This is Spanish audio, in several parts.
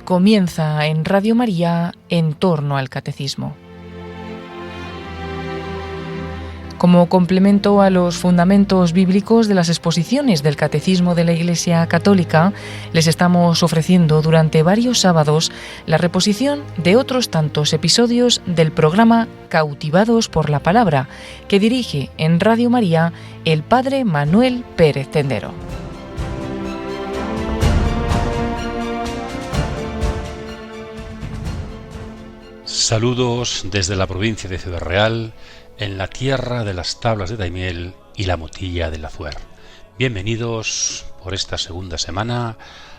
Comienza en Radio María En torno al Catecismo. Como complemento a los fundamentos bíblicos de las exposiciones del Catecismo de la Iglesia Católica, les estamos ofreciendo durante varios sábados la reposición de otros tantos episodios del programa Cautivados por la Palabra, que dirige en Radio María el Padre Manuel Pérez Tendero. Saludos desde la provincia de Ciudad Real, en la tierra de las tablas de Daimiel y la motilla del Azuer. Bienvenidos por esta segunda semana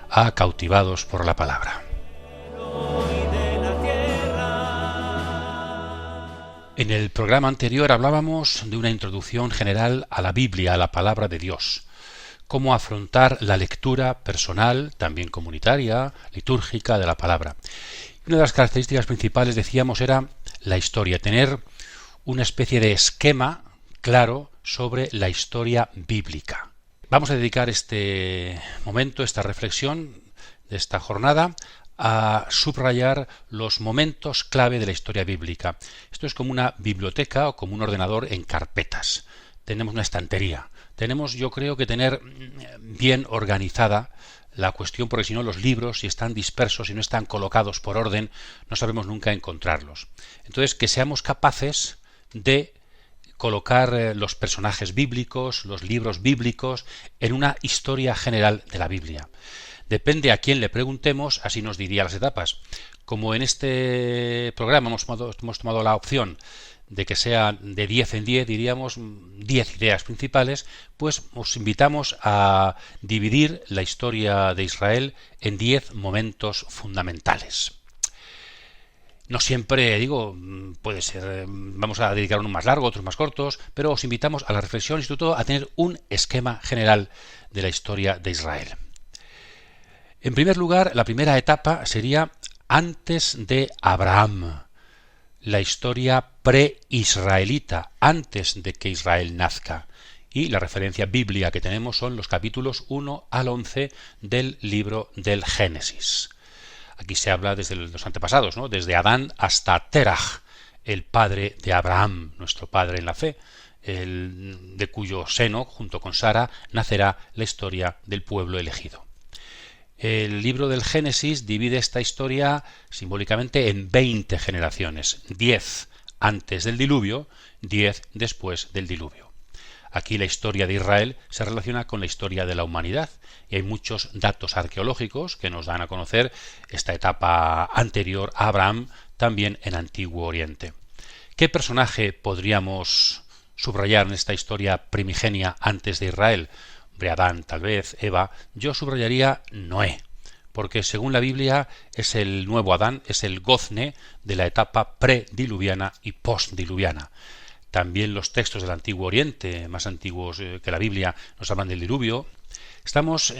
a Cautivados por la Palabra. En el programa anterior hablábamos de una introducción general a la Biblia, a la Palabra de Dios. Cómo afrontar la lectura personal, también comunitaria, litúrgica de la Palabra. Una de las características principales, decíamos, era la historia, tener una especie de esquema claro sobre la historia bíblica. Vamos a dedicar este momento, esta reflexión de esta jornada, a subrayar los momentos clave de la historia bíblica. Esto es como una biblioteca o como un ordenador en carpetas. Tenemos una estantería. Tenemos, yo creo, que tener bien organizada la cuestión, porque si no los libros, si están dispersos, si no están colocados por orden, no sabemos nunca encontrarlos. Entonces, que seamos capaces de colocar los personajes bíblicos, los libros bíblicos, en una historia general de la Biblia. Depende a quién le preguntemos, así nos diría las etapas. Como en este programa hemos tomado la opción de que sea de 10 en 10, diríamos 10 ideas principales, pues os invitamos a dividir la historia de Israel en 10 momentos fundamentales. No siempre, puede ser, vamos a dedicar uno más largo, otros más cortos, pero os invitamos a la reflexión y sobre todo a tener un esquema general de la historia de Israel. En primer lugar, la primera etapa sería antes de Abraham, la historia pre-israelita, antes de que Israel nazca. Y la referencia bíblica que tenemos son los capítulos 1 al 11 del libro del Génesis. Aquí se habla desde los antepasados, ¿no? Desde Adán hasta Terach, el padre de Abraham, nuestro padre en la fe, de cuyo seno, junto con Sara, nacerá la historia del pueblo elegido. El libro del Génesis divide esta historia simbólicamente en 20 generaciones, 10 antes del diluvio, 10 después del diluvio. Aquí la historia de Israel se relaciona con la historia de la humanidad y hay muchos datos arqueológicos que nos dan a conocer esta etapa anterior a Abraham, también en Antiguo Oriente. ¿Qué personaje podríamos subrayar en esta historia primigenia antes de Israel? Adán, tal vez, Eva. Yo subrayaría Noé, porque según la Biblia es el nuevo Adán, es el gozne de la etapa prediluviana y postdiluviana. También los textos del Antiguo Oriente, más antiguos que la Biblia, nos hablan del diluvio. Estamos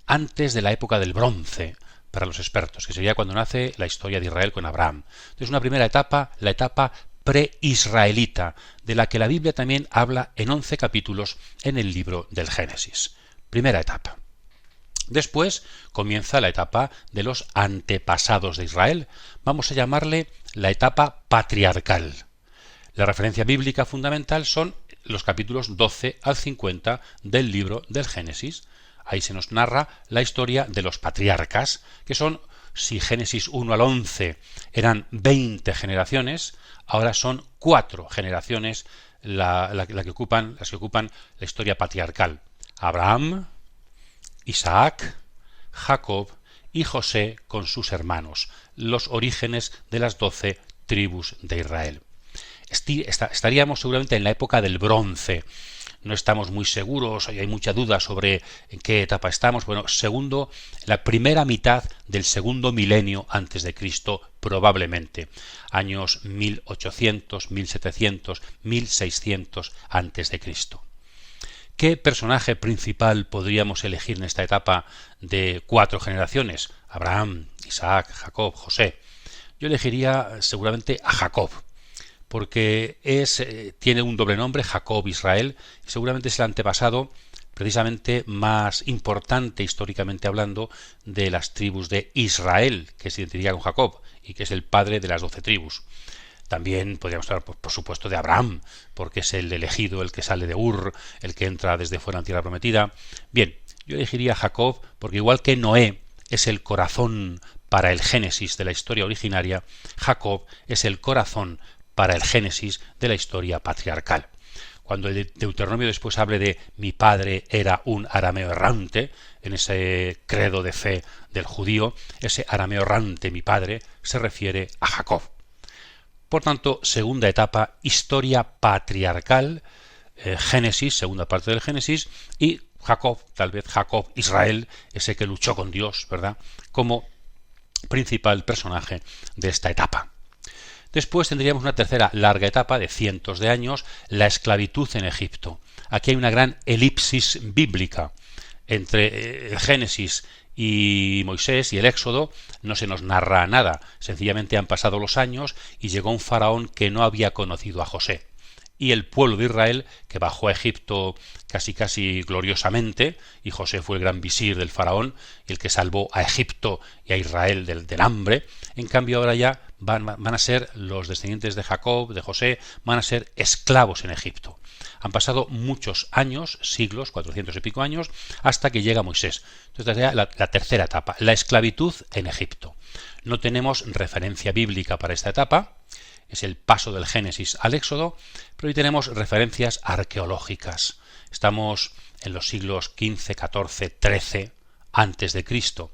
antes de la época del bronce, para los expertos, que sería cuando nace la historia de Israel con Abraham. Entonces, una primera etapa, la etapa pre-israelita, de la que la Biblia también habla en 11 capítulos en el libro del Génesis. Primera etapa. Después comienza la etapa de los antepasados de Israel. Vamos a llamarle la etapa patriarcal. La referencia bíblica fundamental son los capítulos 12 al 50 del libro del Génesis. Ahí se nos narra la historia de los patriarcas, que son, si Génesis 1 al 11 eran 20 generaciones, ahora son 4 generaciones las que ocupan la historia patriarcal. Abraham, Isaac, Jacob y José con sus hermanos, los orígenes de las 12 tribus de Israel. Estaríamos seguramente en la época del bronce. No estamos muy seguros, hay mucha duda sobre en qué etapa estamos. Bueno, la primera mitad del segundo milenio antes de Cristo, probablemente. Años 1800, 1700, 1600 antes de Cristo. ¿Qué personaje principal podríamos elegir en esta etapa de 4 generaciones? Abraham, Isaac, Jacob, José. Yo elegiría seguramente a Jacob, porque tiene un doble nombre, Jacob Israel, y seguramente es el antepasado precisamente más importante históricamente hablando de las tribus de Israel, que se identifica con Jacob y que es el padre de las 12 tribus. También podríamos hablar, por supuesto, de Abraham, porque es el elegido, el que sale de Ur, el que entra desde fuera en tierra prometida. Bien, yo elegiría a Jacob porque igual que Noé es el corazón para el Génesis de la historia originaria, Jacob es el corazón para el Génesis de la historia patriarcal. Cuando el Deuteronomio después hable de mi padre era un arameo errante, en ese credo de fe del judío, ese arameo errante, mi padre, se refiere a Jacob. Por tanto, segunda etapa, historia patriarcal, Génesis, segunda parte del Génesis, y Jacob, tal vez Jacob, Israel, ese que luchó con Dios, ¿verdad?, como principal personaje de esta etapa. Después tendríamos una tercera larga etapa de cientos de años, la esclavitud en Egipto. Aquí hay una gran elipsis bíblica. Entre el Génesis y Moisés y el Éxodo no se nos narra nada, sencillamente han pasado los años y llegó un faraón que no había conocido a José. Y el pueblo de Israel, que bajó a Egipto casi gloriosamente, y José fue el gran visir del faraón, y el que salvó a Egipto y a Israel del hambre, en cambio ahora ya van a ser los descendientes de Jacob, de José, van a ser esclavos en Egipto. Han pasado muchos años, siglos, 400 y pico años, hasta que llega Moisés. Entonces sería la tercera etapa, la esclavitud en Egipto. No tenemos referencia bíblica para esta etapa, es el paso del Génesis al Éxodo, pero hoy tenemos referencias arqueológicas. Estamos en los siglos XV, XIV, XIII antes de Cristo.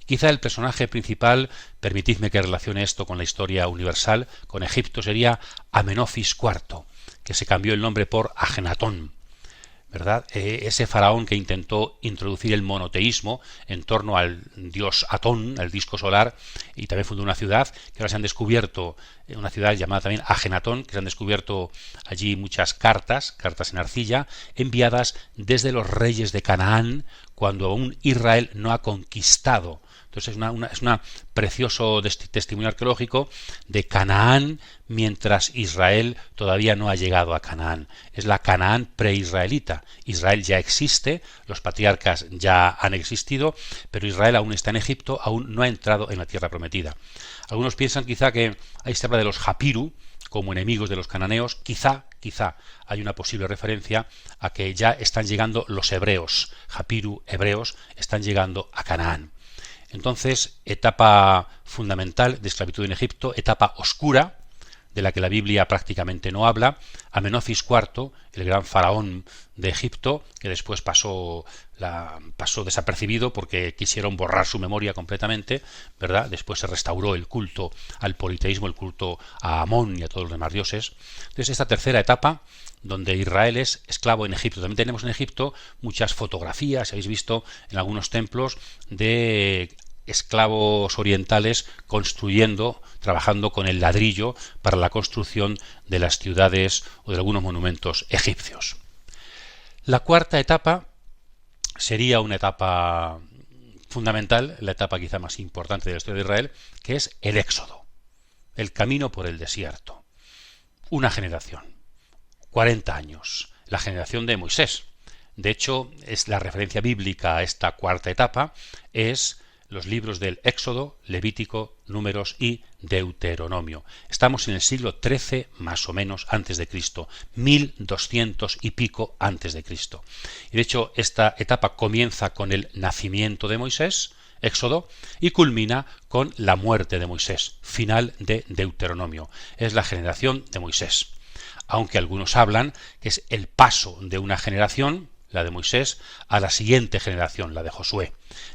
Quizá el personaje principal, permitidme que relacione esto con la historia universal, con Egipto, sería Amenofis IV, que se cambió el nombre por Ajenatón, ¿verdad? Ese faraón que intentó introducir el monoteísmo en torno al dios Atón, al disco solar, y también fundó una ciudad que ahora se han descubierto, una ciudad llamada también Ajenatón, que se han descubierto allí muchas cartas en arcilla, enviadas desde los reyes de Canaán, cuando aún Israel no ha conquistado. Entonces es un precioso testimonio arqueológico de Canaán mientras Israel todavía no ha llegado a Canaán. Es la Canaán preisraelita. Israel ya existe, los patriarcas ya han existido, pero Israel aún está en Egipto, aún no ha entrado en la tierra prometida. Algunos piensan quizá que ahí se habla de los Japiru como enemigos de los cananeos. Quizá hay una posible referencia a que ya están llegando los hebreos. Japiru, hebreos, están llegando a Canaán. Entonces, etapa fundamental de esclavitud en Egipto, etapa oscura, de la que la Biblia prácticamente no habla. Amenofis IV, el gran faraón de Egipto, que después pasó desapercibido porque quisieron borrar su memoria completamente, ¿verdad? Después se restauró el culto al politeísmo, el culto a Amón y a todos los demás dioses. Entonces, esta tercera etapa, donde Israel es esclavo en Egipto. También tenemos en Egipto muchas fotografías, habéis visto en algunos templos, de esclavos orientales trabajando con el ladrillo para la construcción de las ciudades o de algunos monumentos egipcios. La cuarta etapa sería una etapa fundamental, la etapa quizá más importante de la historia de Israel, que es el Éxodo, el camino por el desierto. Una generación, 40 años, la generación de Moisés. De hecho, es la referencia bíblica a esta cuarta etapa, es los libros del Éxodo, Levítico, Números y Deuteronomio. Estamos en el siglo XIII más o menos antes de Cristo, 1200 y pico antes de Cristo. Y de hecho esta etapa comienza con el nacimiento de Moisés, Éxodo, y culmina con la muerte de Moisés, final de Deuteronomio. Es la generación de Moisés. Aunque algunos hablan que es el paso de una generación, la de Moisés, a la siguiente generación, la de Josué.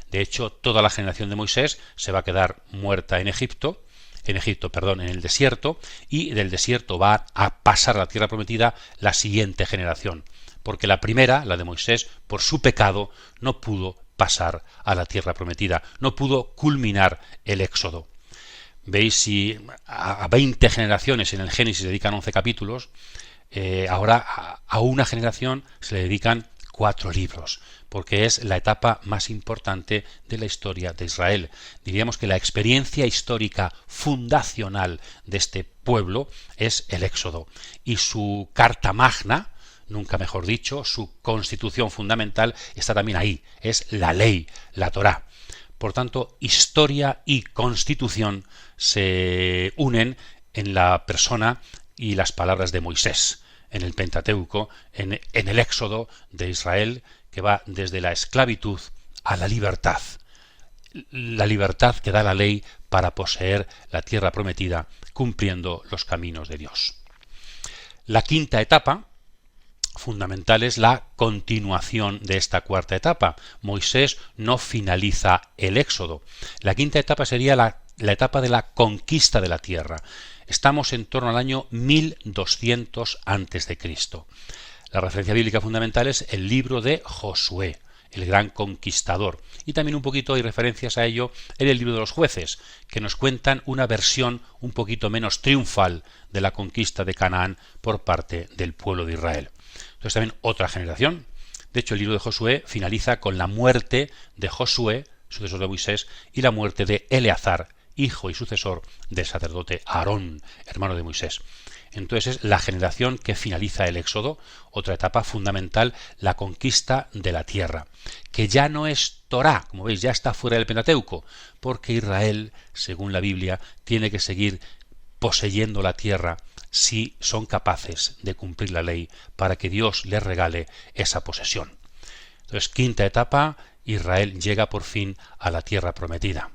De hecho, toda la generación de Moisés se va a quedar muerta en el desierto, y del desierto va a pasar a la tierra prometida la siguiente generación, porque la primera, la de Moisés, por su pecado, no pudo pasar a la tierra prometida, no pudo culminar el Éxodo. Veis, si a 20 generaciones en el Génesis se dedican 11 capítulos, ahora a una generación se le dedican 4 libros, porque es la etapa más importante de la historia de Israel. Diríamos que la experiencia histórica fundacional de este pueblo es el Éxodo, y su carta magna nunca mejor dicho, su constitución fundamental está también ahí, es la ley, la Torá. Por tanto, historia y constitución se unen en la persona y las palabras de Moisés, en el Pentateuco, en el Éxodo de Israel, que va desde la esclavitud a la libertad que da la ley para poseer la tierra prometida, cumpliendo los caminos de Dios. La quinta etapa fundamental es la continuación de esta cuarta etapa. Moisés no finaliza el Éxodo. La quinta etapa sería la etapa de la conquista de la tierra. Estamos en torno al año 1200 a.C. La referencia bíblica fundamental es el libro de Josué, el gran conquistador. Y también un poquito hay referencias a ello en el libro de los Jueces, que nos cuentan una versión un poquito menos triunfal de la conquista de Canaán por parte del pueblo de Israel. Entonces también otra generación. De hecho, el libro de Josué finaliza con la muerte de Josué, sucesor de Moisés, y la muerte de Eleazar, hijo y sucesor del sacerdote Aarón, hermano de Moisés. Entonces es la generación que finaliza el Éxodo, otra etapa fundamental, la conquista de la tierra, que ya no es Torá, como veis, ya está fuera del Pentateuco, porque Israel, según la Biblia, tiene que seguir poseyendo la tierra si son capaces de cumplir la ley para que Dios les regale esa posesión. Entonces, quinta etapa, Israel llega por fin a la tierra prometida.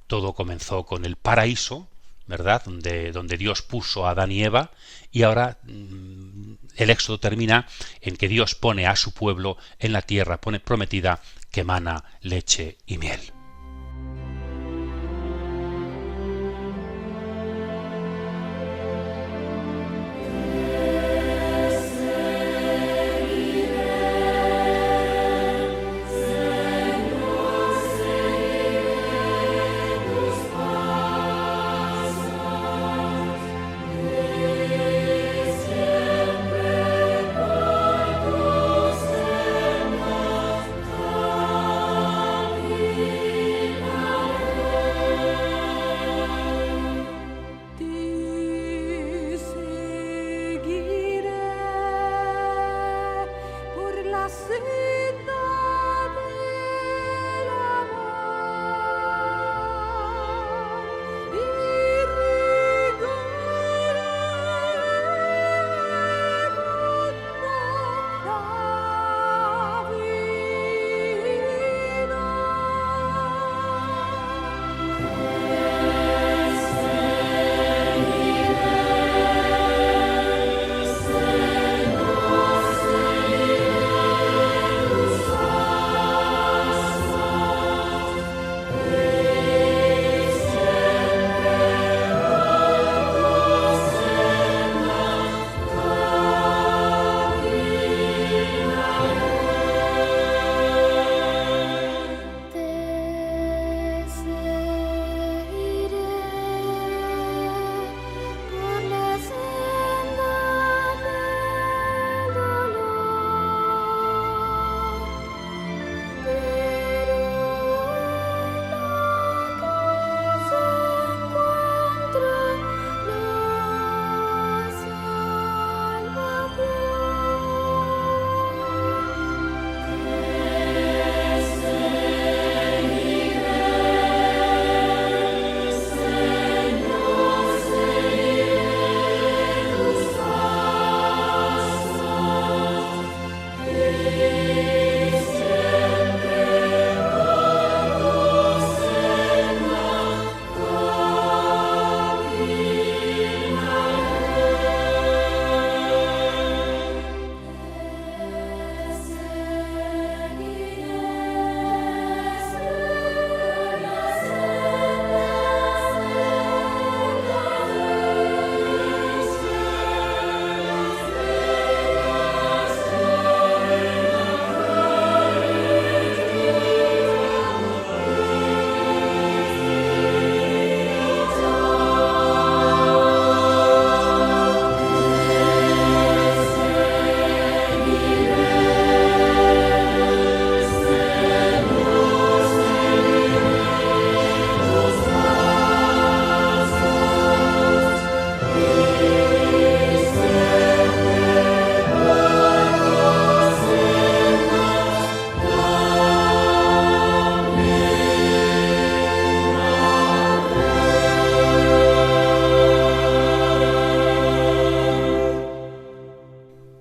Todo comenzó con el paraíso, ¿verdad?, donde Dios puso a Adán y Eva, y ahora el Éxodo termina en que Dios pone a su pueblo en la tierra prometida que mana leche y miel. Siempre.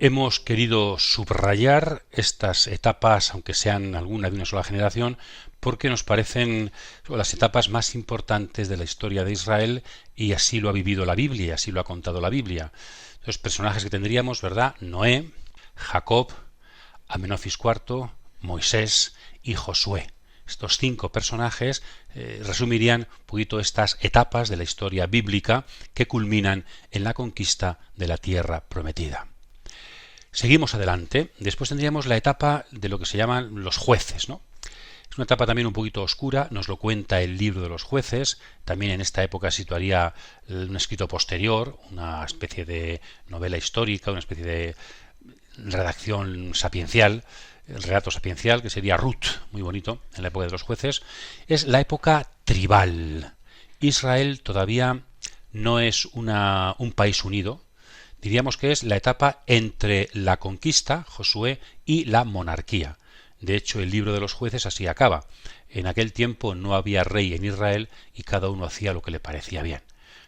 Hemos querido subrayar estas etapas, aunque sean alguna de una sola generación, porque nos parecen las etapas más importantes de la historia de Israel y así lo ha vivido la Biblia, así lo ha contado la Biblia. Los personajes que tendríamos, ¿verdad? Noé, Jacob, Amenofis IV, Moisés y Josué. Estos 5 personajes resumirían un poquito estas etapas de la historia bíblica que culminan en la conquista de la tierra prometida. Seguimos adelante. Después tendríamos la etapa de lo que se llaman los jueces, ¿no? Es una etapa también un poquito oscura, nos lo cuenta el libro de los jueces. También en esta época se situaría un escrito posterior, una especie de novela histórica, una especie de redacción sapiencial, el relato sapiencial, que sería Ruth, muy bonito, en la época de los jueces. Es la época tribal. Israel todavía no es un país unido. Diríamos que es la etapa entre la conquista, Josué, y la monarquía. De hecho, el libro de los jueces así acaba. En aquel tiempo no había rey en Israel y cada uno hacía lo que le parecía bien.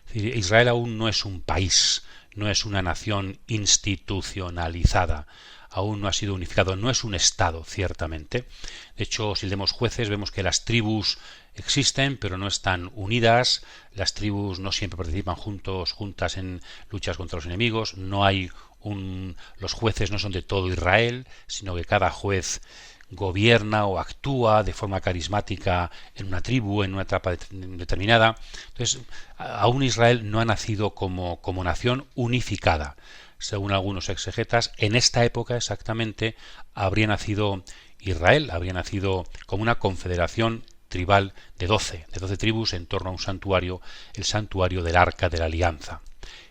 Es decir, Israel aún no es un país, no es una nación institucionalizada, aún no ha sido unificado, no es un estado, ciertamente. De hecho, si leemos jueces, vemos que las tribus existen, pero no están unidas. Las tribus no siempre participan juntas en luchas contra los enemigos. No hay los jueces no son de todo Israel, sino que cada juez gobierna o actúa de forma carismática en una tribu, en una etapa determinada. Entonces, aún Israel no ha nacido como nación unificada. Según algunos exegetas, en esta época exactamente habría nacido Israel, habría nacido como una confederación tribal de 12 tribus en torno a un santuario, el santuario del Arca de la Alianza.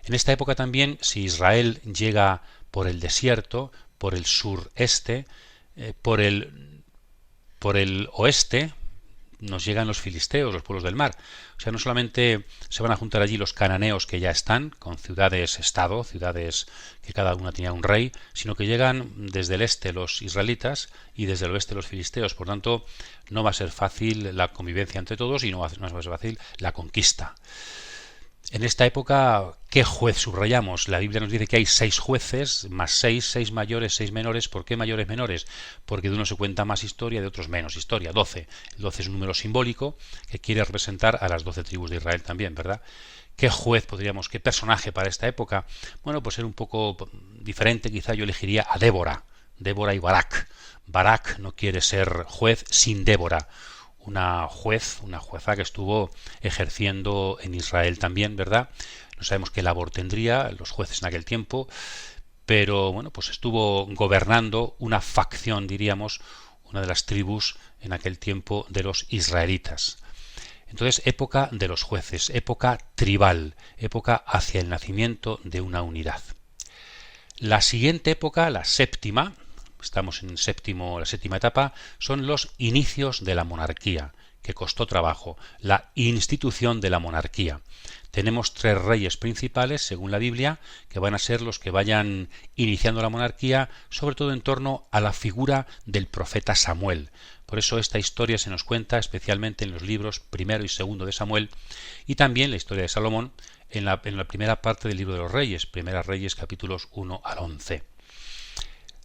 En esta época también, si Israel llega por el desierto, por el sureste, por el oeste, nos llegan los filisteos, los pueblos del mar. O sea, no solamente se van a juntar allí los cananeos que ya están, con ciudades-estado, ciudades que cada una tenía un rey, sino que llegan desde el este los israelitas y desde el oeste los filisteos. Por tanto, no va a ser fácil la convivencia entre todos y no va a ser fácil la conquista. En esta época, ¿qué juez subrayamos? La Biblia nos dice que hay 6 jueces, más 6 mayores, 6 menores. ¿Por qué mayores menores? Porque de uno se cuenta más historia, de otros menos historia. 12. El 12 es un número simbólico que quiere representar a las 12 tribus de Israel también, ¿verdad? ¿Qué juez qué personaje para esta época? Bueno, pues ser un poco diferente, quizá yo elegiría a Débora y Barak. Barak no quiere ser juez sin Débora. Una jueza que estuvo ejerciendo en Israel también, ¿verdad? No sabemos qué labor tendría los jueces en aquel tiempo, pero bueno, pues estuvo gobernando una facción, diríamos, una de las tribus en aquel tiempo de los israelitas. Entonces, época de los jueces, época tribal, época hacia el nacimiento de una unidad. La siguiente época, la séptima, estamos en la séptima etapa, son los inicios de la monarquía, que costó trabajo, la institución de la monarquía. Tenemos 3 reyes principales, según la Biblia, que van a ser los que vayan iniciando la monarquía, sobre todo en torno a la figura del profeta Samuel. Por eso esta historia se nos cuenta especialmente en los libros primero y segundo de Samuel, y también la historia de Salomón en la primera parte del libro de los Reyes, Primera Reyes capítulos 1 al 11.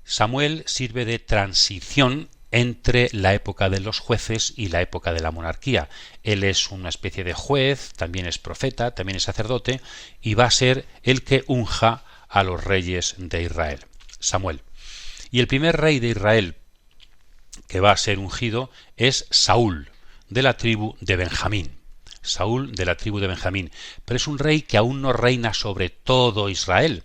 Samuel sirve de transición entre la época de los jueces y la época de la monarquía. Él es una especie de juez, también es profeta, también es sacerdote, y va a ser el que unja a los reyes de Israel, Samuel. Y el primer rey de Israel que va a ser ungido es Saúl, de la tribu de Benjamín. Saúl, de la tribu de Benjamín. Pero es un rey que aún no reina sobre todo Israel,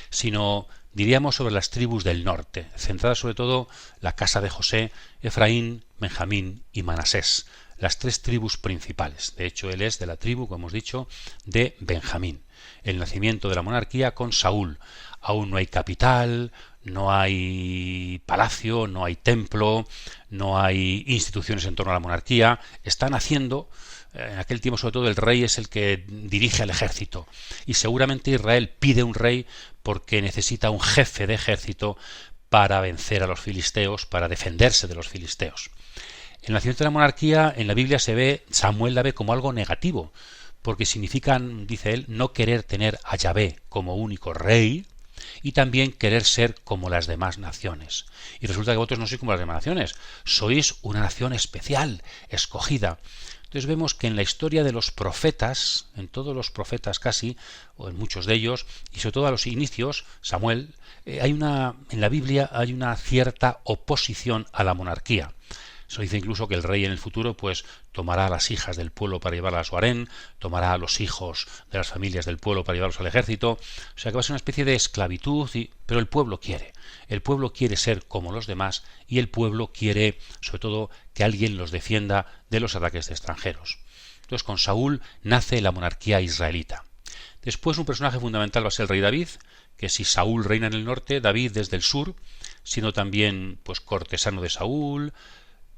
sino diríamos sobre las tribus del norte, centrada sobre todo la casa de José, Efraín, Benjamín y Manasés, las 3 tribus principales. De hecho, él es de la tribu, como hemos dicho, de Benjamín. El nacimiento de la monarquía con Saúl. Aún no hay capital, no hay palacio, no hay templo, no hay instituciones en torno a la monarquía. Están haciendo. En aquel tiempo, sobre todo, el rey es el que dirige al ejército. Y seguramente Israel pide un rey porque necesita un jefe de ejército para vencer a los filisteos, para defenderse de los filisteos. El nacimiento de la monarquía en la Biblia Samuel la ve como algo negativo, porque significa, dice él, no querer tener a Yahvé como único rey, y también querer ser como las demás naciones. Y resulta que vosotros no sois como las demás naciones, sois una nación especial, escogida. Entonces vemos que en la historia de los profetas, en todos los profetas casi, o en muchos de ellos, y sobre todo a los inicios, Samuel, en la Biblia hay una cierta oposición a la monarquía. Se dice incluso que el rey en el futuro pues tomará a las hijas del pueblo para llevarlas a su harén, tomará a los hijos de las familias del pueblo para llevarlos al ejército, o sea que va a ser una especie de esclavitud, pero el pueblo quiere ser como los demás y el pueblo quiere sobre todo que alguien los defienda de los ataques de extranjeros. Entonces con Saúl nace la monarquía israelita. Después un personaje fundamental va a ser el rey David, que si Saúl reina en el norte, David desde el sur, siendo también pues cortesano de Saúl,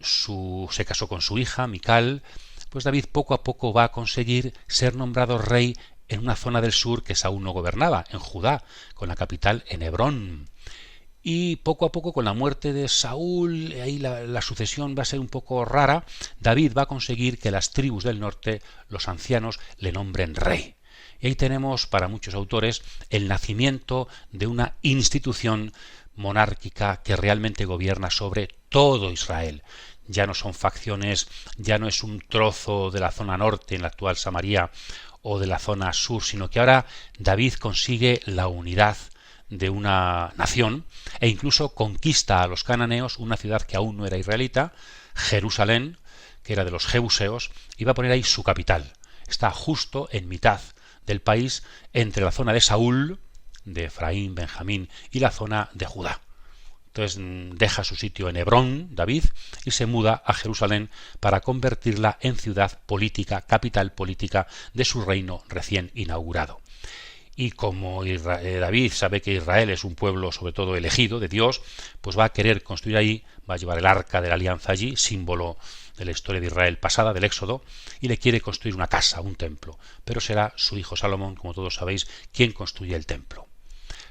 se casó con su hija, Mical, pues David poco a poco va a conseguir ser nombrado rey en una zona del sur que Saúl no gobernaba, en Judá, con la capital en Hebrón. Y poco a poco, con la muerte de Saúl, ahí la sucesión va a ser un poco rara, David va a conseguir que las tribus del norte, los ancianos, le nombren rey. Y ahí tenemos, para muchos autores, el nacimiento de una institución monárquica que realmente gobierna sobre todo Israel. Ya no son facciones, ya no es un trozo de la zona norte, en la actual Samaria, o de la zona sur, sino que ahora David consigue la unidad de una nación e incluso conquista a los cananeos, una ciudad que aún no era israelita, Jerusalén, que era de los jebuseos, y va a poner ahí su capital. Está justo en mitad del país, entre la zona de Saúl, de Efraín, Benjamín, y la zona de Judá. Entonces deja su sitio en Hebrón, David, y se muda a Jerusalén para convertirla en ciudad política, capital política de su reino recién inaugurado. Y como David sabe que Israel es un pueblo sobre todo elegido de Dios, pues va a querer construir ahí, va a llevar el arca de la alianza allí, símbolo de la historia de Israel pasada, del Éxodo, y le quiere construir una casa, un templo. Pero será su hijo Salomón, como todos sabéis, quien construye el templo.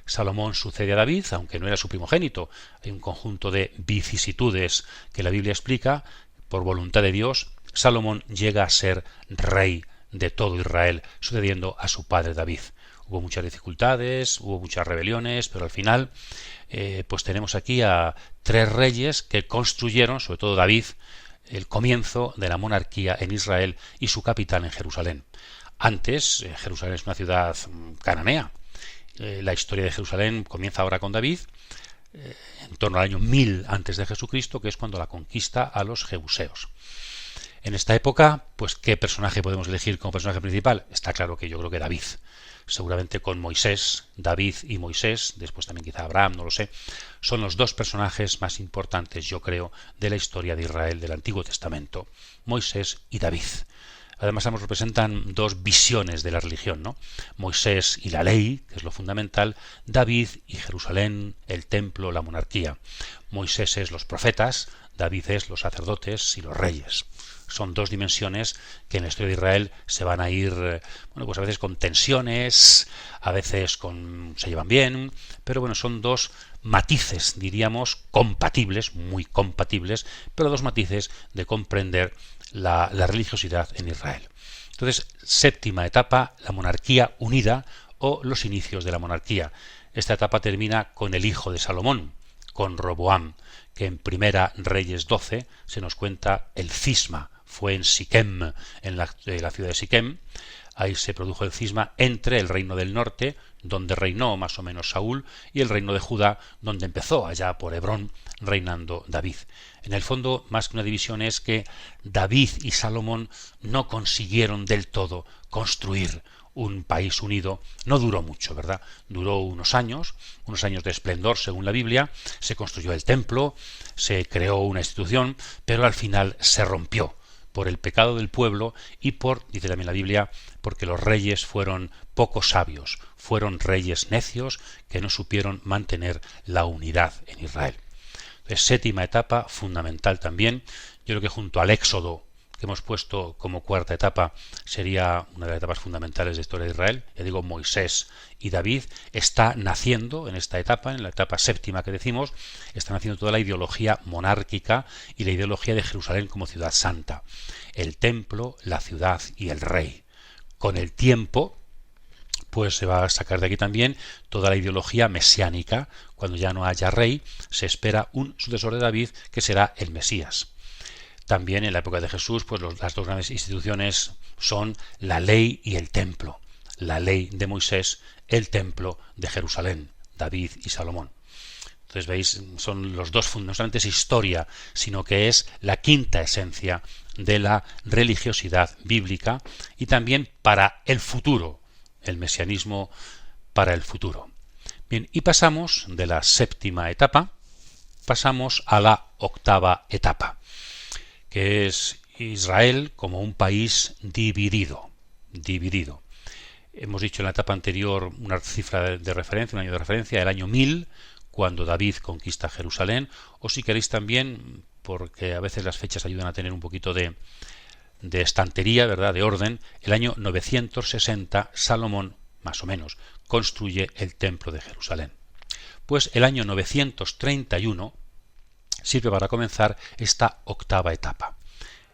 Salomón sucede a David, aunque no era su primogénito. Hay un conjunto de vicisitudes que la Biblia explica. Por voluntad de Dios, Salomón llega a ser rey de todo Israel, sucediendo a su padre David. Hubo muchas dificultades, hubo muchas rebeliones, pero al final pues tenemos aquí a tres reyes que construyeron, sobre todo David, el comienzo de la monarquía en Israel y su capital en Jerusalén. Antes, Jerusalén es una ciudad cananea. La historia de Jerusalén comienza ahora con David, en torno al año 1000 antes de Jesucristo, que es cuando la conquista a los jebuseos. En esta época, pues ¿qué personaje podemos elegir como personaje principal? Está claro que yo creo que David. Seguramente con Moisés, David y Moisés, después también quizá Abraham, no lo sé, son los dos personajes más importantes, yo creo, de la historia de Israel del Antiguo Testamento, Moisés y David. Además, ambos representan dos visiones de la religión, ¿no? Moisés y la ley, que es lo fundamental, David y Jerusalén, el templo, la monarquía. Moisés es los profetas, David es los sacerdotes y los reyes. Son dos dimensiones que en la historia de Israel se van a ir, bueno, pues a veces con tensiones, a veces se llevan bien, pero bueno, son dos matices, diríamos, compatibles, muy compatibles, pero dos matices de comprender la religiosidad en Israel. Entonces, séptima etapa, la monarquía unida o los inicios de la monarquía. Esta etapa termina con el hijo de Salomón, con Roboam, que en Primera Reyes 12 se nos cuenta el cisma. Fue en Siquem, en la ciudad de Siquem. Ahí se produjo el cisma entre el reino del norte, donde reinó más o menos Saúl, y el reino de Judá, donde empezó allá por Hebrón reinando David. En el fondo, más que una división, es que David y Salomón no consiguieron del todo construir un país unido. No duró mucho, ¿verdad? Duró unos años de esplendor según la Biblia, se construyó el templo, se creó una institución, pero al final se rompió por el pecado del pueblo y dice también la Biblia, porque los reyes fueron poco sabios, fueron reyes necios que no supieron mantener la unidad en Israel. Entonces, séptima etapa, fundamental también. Yo creo que junto al Éxodo, que hemos puesto como cuarta etapa, sería una de las etapas fundamentales de la historia de Israel. Ya digo, Moisés y David está naciendo en esta etapa, en la etapa séptima que decimos, está naciendo toda la ideología monárquica y la ideología de Jerusalén como ciudad santa. El templo, la ciudad y el rey. Con el tiempo, pues se va a sacar de aquí también toda la ideología mesiánica. Cuando ya no haya rey, se espera un sucesor de David que será el Mesías. También en la época de Jesús, pues las dos grandes instituciones son la ley y el templo. La ley de Moisés, el templo de Jerusalén, David y Salomón. Entonces veis, son los dos fundos, no solamente es historia, sino que es la quinta esencia de la religiosidad bíblica y también para el futuro, el mesianismo para el futuro. Bien, y pasamos de la séptima etapa, pasamos a la octava etapa, que es Israel como un país dividido. Hemos dicho en la etapa anterior una cifra de referencia, un año de referencia, el año 1000, cuando David conquista Jerusalén, o si queréis también, porque a veces las fechas ayudan a tener un poquito de estantería, ¿verdad?, de orden, el año 960 Salomón, más o menos, construye el templo de Jerusalén. Pues el año 931 sirve para comenzar esta octava etapa.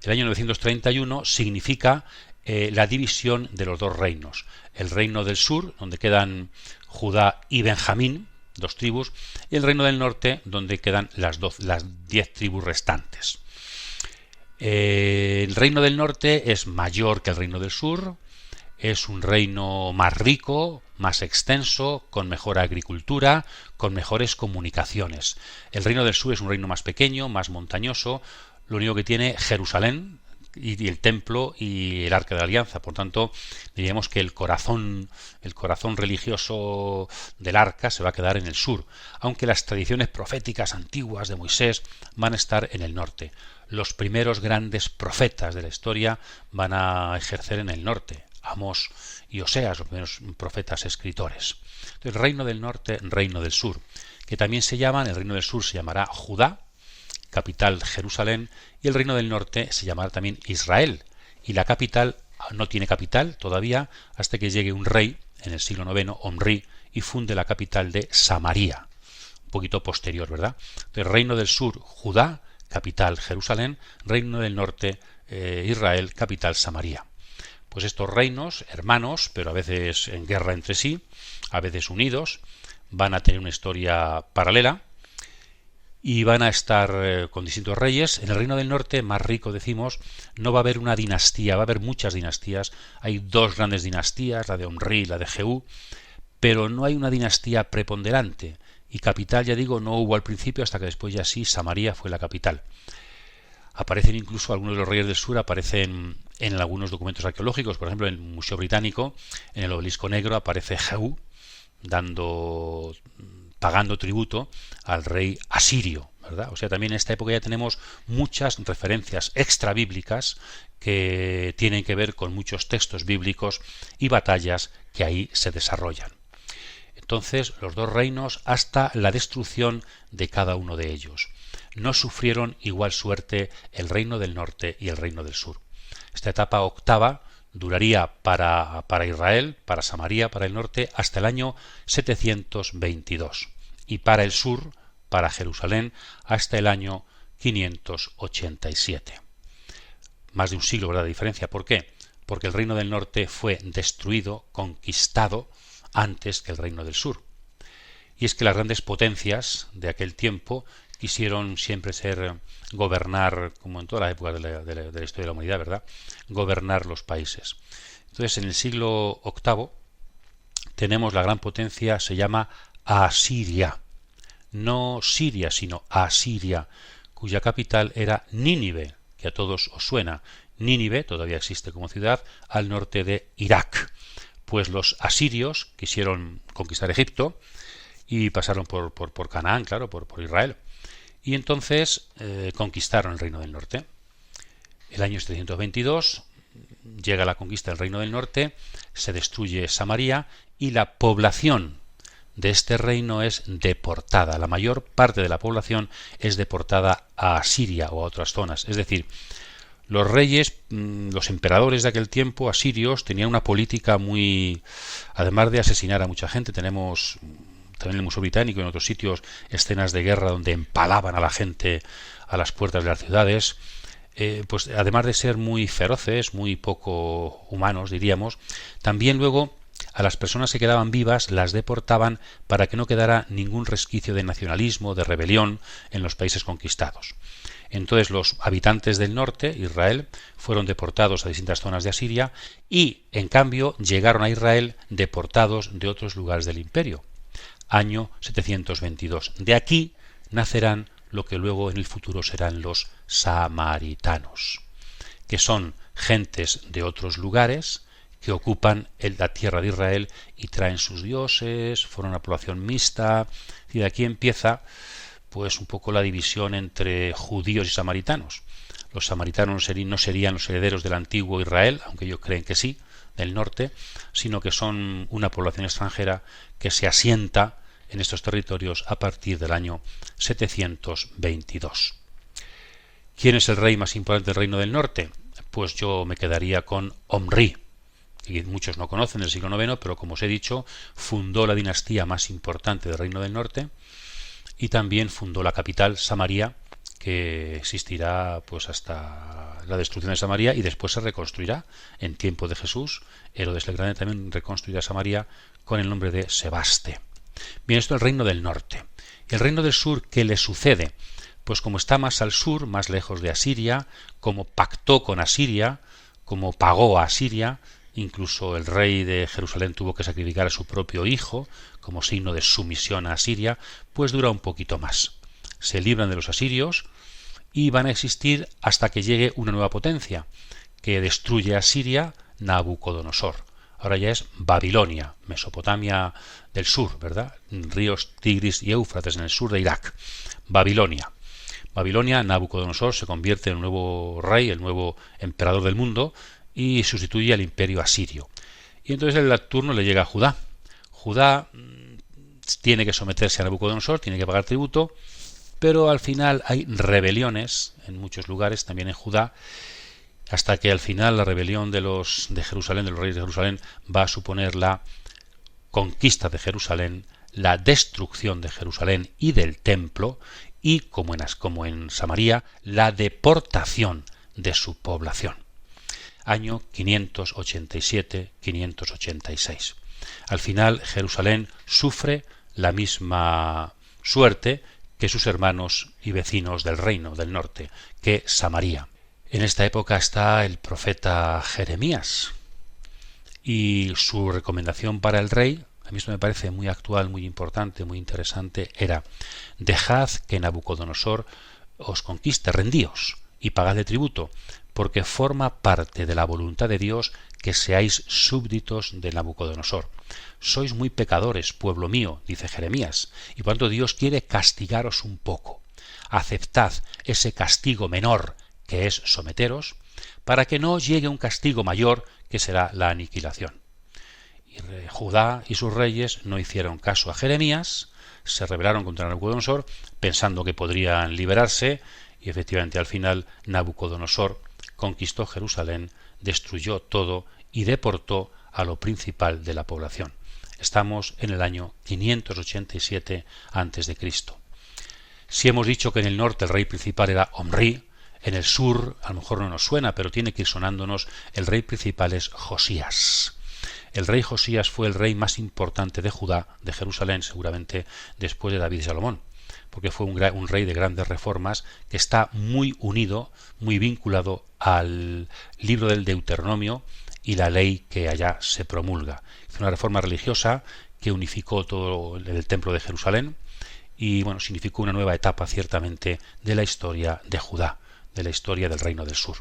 El año 931 significa la división de los dos reinos. El reino del sur, donde quedan Judá y Benjamín, dos tribus, y el reino del norte, donde quedan las 10 tribus restantes. El reino del norte es mayor que el reino del sur, es un reino más rico, más extenso, con mejor agricultura, con mejores comunicaciones. El reino del sur es un reino más pequeño, más montañoso, lo único que tiene Jerusalén y el templo y el arca de la alianza. Por tanto, diríamos que el corazón religioso del arca se va a quedar en el sur, aunque las tradiciones proféticas antiguas de Moisés van a estar en el norte. Los primeros grandes profetas de la historia van a ejercer en el norte, Amós y Oseas, los primeros profetas escritores. Entonces, reino del norte, reino del sur, que también se llaman, el reino del sur se llamará Judá, capital Jerusalén, y el reino del norte se llamará también Israel, y la capital no tiene capital todavía hasta que llegue un rey en el siglo IX, Omri, y funde la capital de Samaria, un poquito posterior, ¿verdad? Entonces, reino del sur, Judá, capital Jerusalén, reino del norte, Israel, capital Samaria. Pues estos reinos, hermanos, pero a veces en guerra entre sí, a veces unidos, van a tener una historia paralela y van a estar con distintos reyes. En el reino del norte, más rico decimos, no va a haber una dinastía, va a haber muchas dinastías. Hay dos grandes dinastías, la de Omri y la de Jehú, pero no hay una dinastía preponderante. Y capital, ya digo, no hubo al principio, hasta que después ya sí, Samaria fue la capital. Aparecen incluso algunos de los reyes del sur, aparecen en algunos documentos arqueológicos, por ejemplo en el Museo Británico, en el Obelisco Negro aparece Jehú pagando tributo al rey asirio, ¿verdad? O sea, también en esta época ya tenemos muchas referencias extrabíblicas que tienen que ver con muchos textos bíblicos y batallas que ahí se desarrollan. Entonces, los dos reinos hasta la destrucción de cada uno de ellos. No sufrieron igual suerte el reino del norte y el reino del sur. Esta etapa octava duraría para Israel, para Samaria, para el norte, hasta el año 722 y para el sur, para Jerusalén, hasta el año 587. Más de un siglo, ¿verdad?, de diferencia. ¿Por qué? Porque el reino del norte fue destruido, conquistado, antes que el reino del sur. Y es que las grandes potencias de aquel tiempo quisieron siempre gobernar, como en todas las épocas de la historia de la humanidad, ¿verdad?, gobernar los países. Entonces, en el siglo VIII tenemos la gran potencia, se llama Asiria. No Siria, sino Asiria, cuya capital era Nínive, que a todos os suena. Nínive todavía existe como ciudad al norte de Irak. Pues los asirios quisieron conquistar Egipto y pasaron por Canaán, claro, por Israel. Y entonces conquistaron el reino del norte. El año 722 llega la conquista del reino del norte, se destruye Samaria y la población de este reino es deportada. La mayor parte de la población es deportada a Asiria o a otras zonas. Es decir, los reyes, los emperadores de aquel tiempo, asirios, tenían una política muy... Además de asesinar a mucha gente, tenemos también en el Museo Británico y en otros sitios escenas de guerra donde empalaban a la gente a las puertas de las ciudades. Pues además de ser muy feroces, muy poco humanos, diríamos, también luego A las personas que quedaban vivas las deportaban para que no quedara ningún resquicio de nacionalismo, de rebelión en los países conquistados. Entonces los habitantes del norte, Israel, fueron deportados a distintas zonas de Asiria y, en cambio, llegaron a Israel deportados de otros lugares del imperio. Año 722. De aquí nacerán lo que luego en el futuro serán los samaritanos, que son gentes de otros lugares que ocupan la tierra de Israel y traen sus dioses, fueron una población mixta, y de aquí empieza pues un poco la división entre judíos y samaritanos. Los samaritanos no serían los herederos del antiguo Israel, aunque ellos creen que sí, del norte, sino que son una población extranjera que se asienta en estos territorios a partir del año 722. ¿Quién es el rey más importante del Reino del Norte? Pues yo me quedaría con Omri, que muchos no conocen, del siglo IX, pero como os he dicho, fundó la dinastía más importante del Reino del Norte y también fundó la capital, Samaria, que existirá pues hasta la destrucción de Samaria y después se reconstruirá en tiempo de Jesús. Herodes el Grande también reconstruirá Samaria con el nombre de Sebaste. Bien, esto es el Reino del Norte. ¿Y el Reino del Sur qué le sucede? Pues como está más al sur, más lejos de Asiria, como pactó con Asiria, como pagó a Asiria, incluso el rey de Jerusalén tuvo que sacrificar a su propio hijo como signo de sumisión a Asiria, pues dura un poquito más. Se libran de los asirios y van a existir hasta que llegue una nueva potencia que destruye a Asiria, Nabucodonosor. Ahora ya es Babilonia, Mesopotamia del sur, ¿verdad? Ríos Tigris y Éufrates en el sur de Irak. Babilonia. Nabucodonosor se convierte en el nuevo rey, el nuevo emperador del mundo, y sustituye al imperio asirio. Y entonces el turno le llega a Judá. Judá tiene que someterse a Nabucodonosor, tiene que pagar tributo, pero al final hay rebeliones en muchos lugares, también en Judá, hasta que al final la rebelión de los reyes de Jerusalén, va a suponer la conquista de Jerusalén, la destrucción de Jerusalén y del templo, y como en Samaria, la deportación de su población. Año 587-586. Al final, Jerusalén sufre la misma suerte que sus hermanos y vecinos del reino del norte, que Samaria. En esta época está el profeta Jeremías, y su recomendación para el rey, a mí esto me parece muy actual, muy importante, muy interesante, era: dejad que Nabucodonosor os conquiste, rendíos y pagad de tributo, porque forma parte de la voluntad de Dios que seáis súbditos de Nabucodonosor. Sois muy pecadores, pueblo mío, dice Jeremías, y por tanto Dios quiere castigaros un poco. Aceptad ese castigo menor, que es someteros, para que no os llegue un castigo mayor, que será la aniquilación. Y Judá y sus reyes no hicieron caso a Jeremías, se rebelaron contra Nabucodonosor, pensando que podrían liberarse, y efectivamente al final Nabucodonosor conquistó Jerusalén, destruyó todo y deportó a lo principal de la población. Estamos en el año 587 a.C. Si hemos dicho que en el norte el rey principal era Omri, en el sur, a lo mejor no nos suena, pero tiene que ir sonándonos, el rey principal es Josías. El rey Josías fue el rey más importante de Judá, de Jerusalén, seguramente después de David y Salomón, porque fue un rey de grandes reformas que está muy unido, muy vinculado al libro del Deuteronomio y la ley que allá se promulga. Fue una reforma religiosa que unificó todo el templo de Jerusalén y bueno, significó una nueva etapa ciertamente de la historia de Judá, de la historia del Reino del Sur.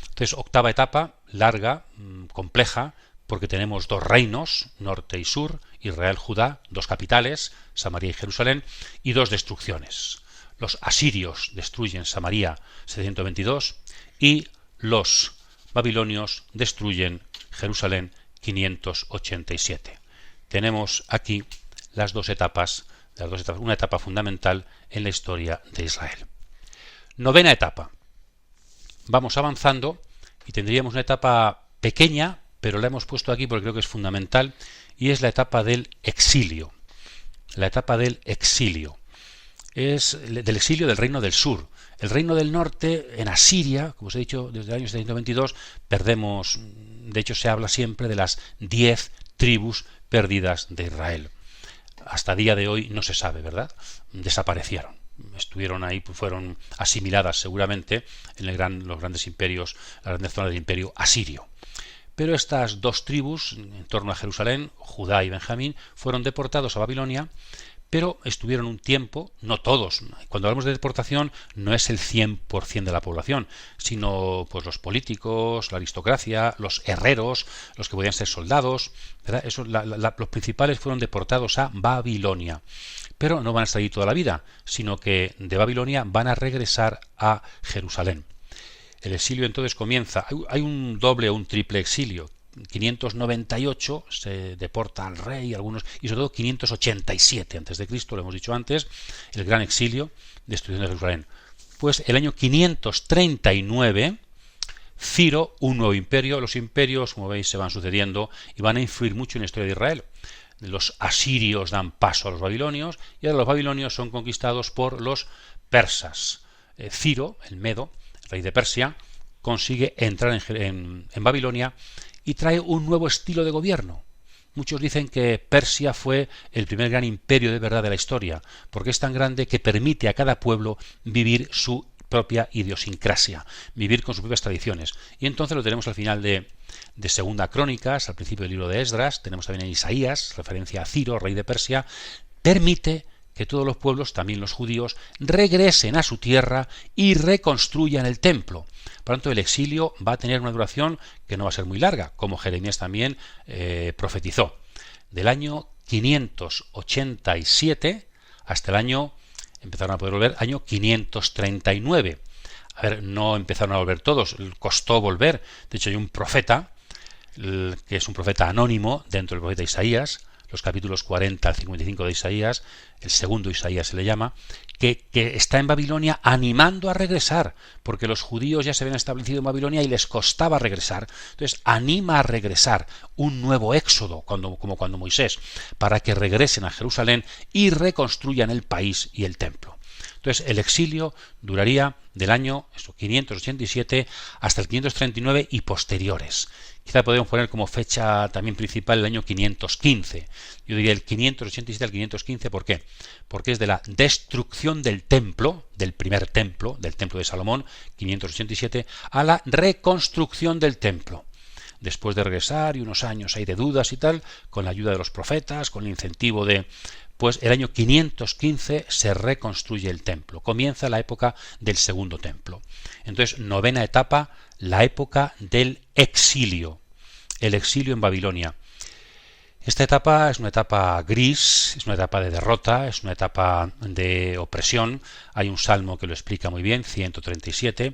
Entonces, octava etapa, larga, compleja, porque tenemos dos reinos, norte y sur, Israel-Judá, dos capitales, Samaria y Jerusalén, y dos destrucciones. Los asirios destruyen Samaria 722 y los babilonios destruyen Jerusalén 587. Tenemos aquí las dos etapas, una etapa fundamental en la historia de Israel. Novena etapa. Vamos avanzando y tendríamos una etapa pequeña, pero la hemos puesto aquí porque creo que es fundamental, y es la etapa del exilio. La etapa del exilio. Es del exilio del Reino del Sur. El Reino del Norte, en Asiria, como os he dicho, desde el año 722, perdemos, de hecho se habla siempre de las 10 tribus perdidas de Israel. Hasta día de hoy no se sabe, ¿verdad? Desaparecieron. Estuvieron ahí, pues fueron asimiladas seguramente en los grandes imperios, las grandes zonas del imperio asirio. Pero estas dos tribus en torno a Jerusalén, Judá y Benjamín, fueron deportados a Babilonia, pero estuvieron un tiempo, no todos. Cuando hablamos de deportación no es el 100% de la población, sino pues los políticos, la aristocracia, los herreros, los que podían ser soldados, ¿verdad? Los principales fueron deportados a Babilonia. Pero no van a estar ahí toda la vida, sino que de Babilonia van a regresar a Jerusalén. El exilio entonces comienza. Hay un doble o un triple exilio. 598 se deporta al rey, algunos, y sobre todo 587 a.C., lo hemos dicho antes, el gran exilio, destrucción de Jerusalén. Pues el año 539, Ciro, un nuevo imperio. Los imperios, como veis, se van sucediendo y van a influir mucho en la historia de Israel. Los asirios dan paso a los babilonios y ahora los babilonios son conquistados por los persas. Ciro, el Medo, rey de Persia, consigue entrar en Babilonia y trae un nuevo estilo de gobierno. Muchos dicen que Persia fue el primer gran imperio de verdad de la historia, porque es tan grande que permite a cada pueblo vivir su propia idiosincrasia, vivir con sus propias tradiciones. Y entonces lo tenemos al final de Segunda Crónicas, al principio del libro de Esdras, tenemos también en Isaías, referencia a Ciro, rey de Persia, permite que todos los pueblos, también los judíos, regresen a su tierra y reconstruyan el templo. Por lo tanto, el exilio va a tener una duración que no va a ser muy larga, como Jeremías también profetizó. Del año 587 hasta el año, empezaron a poder volver, año 539. A ver, no empezaron a volver todos, costó volver. De hecho, hay un profeta, que es un profeta anónimo dentro del profeta Isaías, los capítulos 40 al 55 de Isaías, el segundo Isaías se le llama, que está en Babilonia animando a regresar, porque los judíos ya se habían establecido en Babilonia y les costaba regresar. Entonces anima a regresar, un nuevo éxodo, como cuando Moisés, para que regresen a Jerusalén y reconstruyan el país y el templo. Entonces el exilio duraría del año 587 hasta el 539 y posteriores. Quizá podemos poner como fecha también principal el año 515. Yo diría el 587 al 515, ¿por qué? Porque es de la destrucción del templo, del primer templo, del templo de Salomón, 587, a la reconstrucción del templo. Después de regresar y unos años ahí de dudas y tal, con la ayuda de los profetas, con el incentivo de... Pues el año 515 se reconstruye el templo. Comienza la época del segundo templo. Entonces, novena etapa, la época del exilio. El exilio en Babilonia. Esta etapa es una etapa gris, es una etapa de derrota, es una etapa de opresión. Hay un salmo que lo explica muy bien, 137.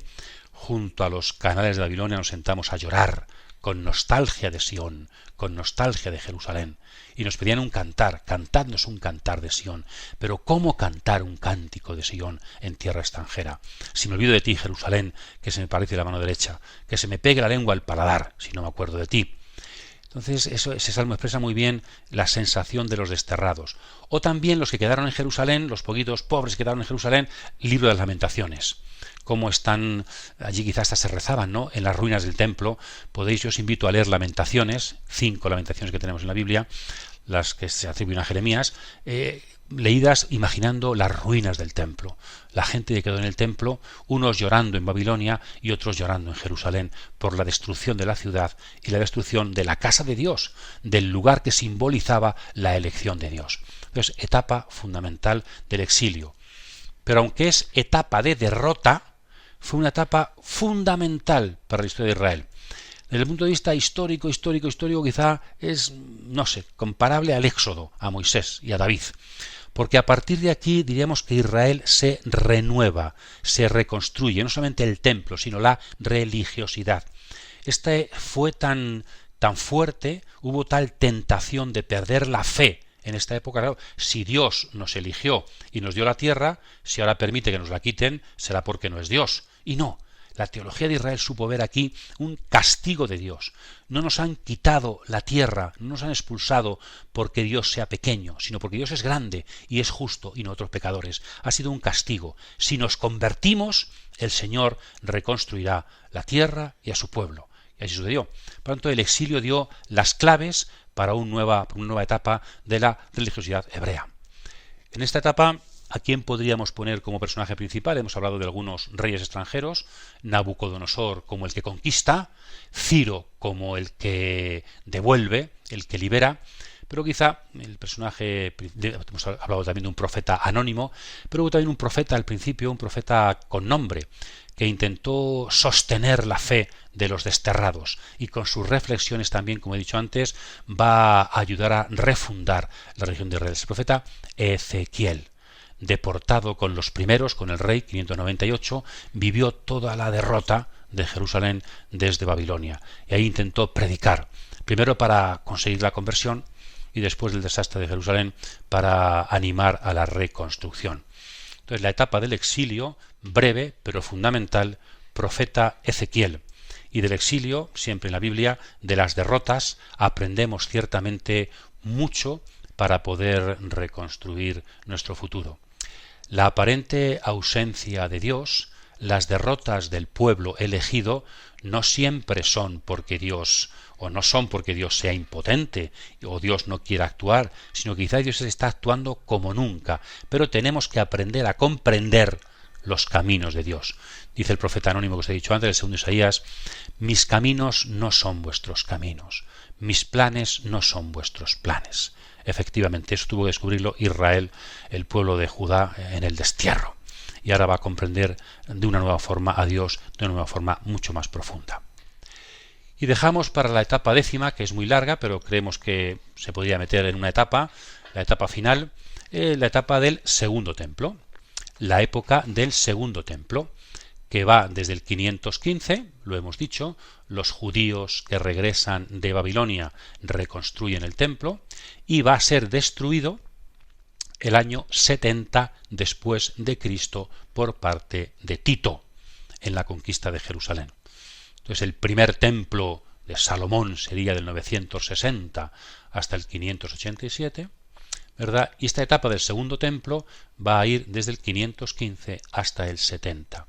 Junto a los canales de Babilonia nos sentamos a llorar, con nostalgia de Sión, con nostalgia de Jerusalén. Y nos pedían un cantar, cantadnos un cantar de Sión. Pero ¿cómo cantar un cántico de Sión en tierra extranjera? Si me olvido de ti, Jerusalén, que se me parece la mano derecha, que se me pegue la lengua al paladar, si no me acuerdo de ti. Entonces ese salmo expresa muy bien la sensación de los desterrados. O también los que quedaron en Jerusalén, los poquitos pobres que quedaron en Jerusalén, libro de las lamentaciones. Cómo están, allí quizás hasta se rezaban, ¿no?, en las ruinas del templo. Podéis, yo os invito a leer Lamentaciones, 5 lamentaciones que tenemos en la Biblia, las que se atribuyen a Jeremías, leídas imaginando las ruinas del templo. La gente que quedó en el templo, unos llorando en Babilonia y otros llorando en Jerusalén por la destrucción de la ciudad y la destrucción de la casa de Dios, del lugar que simbolizaba la elección de Dios. Entonces, etapa fundamental del exilio. Pero aunque es etapa de derrota, fue una etapa fundamental para la historia de Israel. Desde el punto de vista histórico, quizá es, no sé, comparable al Éxodo, a Moisés y a David. Porque a partir de aquí diríamos que Israel se renueva, se reconstruye, no solamente el templo, sino la religiosidad. Este fue tan fuerte, hubo tal tentación de perder la fe en esta época. Claro, si Dios nos eligió y nos dio la tierra, si ahora permite que nos la quiten, será porque no es Dios. Y no, la teología de Israel supo ver aquí un castigo de Dios. No nos han quitado la tierra, no nos han expulsado porque Dios sea pequeño, sino porque Dios es grande y es justo y nosotros pecadores. Ha sido un castigo. Si nos convertimos, el Señor reconstruirá la tierra y a su pueblo. Y así sucedió. Por lo tanto, el exilio dio las claves para una nueva etapa de la religiosidad hebrea. En esta etapa, ¿a quién podríamos poner como personaje principal? Hemos hablado de algunos reyes extranjeros, Nabucodonosor como el que conquista, Ciro como el que devuelve, el que libera, pero quizá el personaje, hemos hablado también de un profeta anónimo, pero hubo también un profeta al principio, un profeta con nombre, que intentó sostener la fe de los desterrados y con sus reflexiones también, como he dicho antes, va a ayudar a refundar la región de Israel. Es el profeta Ezequiel. Deportado con los primeros, con el rey, 598, vivió toda la derrota de Jerusalén desde Babilonia. Y ahí intentó predicar, primero para conseguir la conversión y después del desastre de Jerusalén para animar a la reconstrucción. Entonces, la etapa del exilio, breve pero fundamental, profeta Ezequiel. Y del exilio, siempre en la Biblia, de las derrotas, aprendemos ciertamente mucho para poder reconstruir nuestro futuro. La aparente ausencia de Dios, las derrotas del pueblo elegido, no siempre son porque Dios, o no son porque Dios sea impotente o Dios no quiera actuar, sino que quizá Dios está actuando como nunca. Pero tenemos que aprender a comprender los caminos de Dios. Dice el profeta anónimo que os he dicho antes, el segundo Isaías: mis caminos no son vuestros caminos, mis planes no son vuestros planes. Efectivamente, eso tuvo que descubrirlo Israel, el pueblo de Judá, en el destierro. Y ahora va a comprender de una nueva forma a Dios, de una nueva forma mucho más profunda. Y dejamos para la etapa 10ª, que es muy larga, pero creemos que se podría meter en una etapa, la etapa final, la etapa del Segundo Templo. La época del Segundo Templo, que va desde el 515, lo hemos dicho, los judíos que regresan de Babilonia reconstruyen el templo, y va a ser destruido el año 70 después de Cristo por parte de Tito en la conquista de Jerusalén. Entonces, el primer templo de Salomón sería del 960 hasta el 587, ¿verdad? Y esta etapa del Segundo Templo va a ir desde el 515 hasta el 70.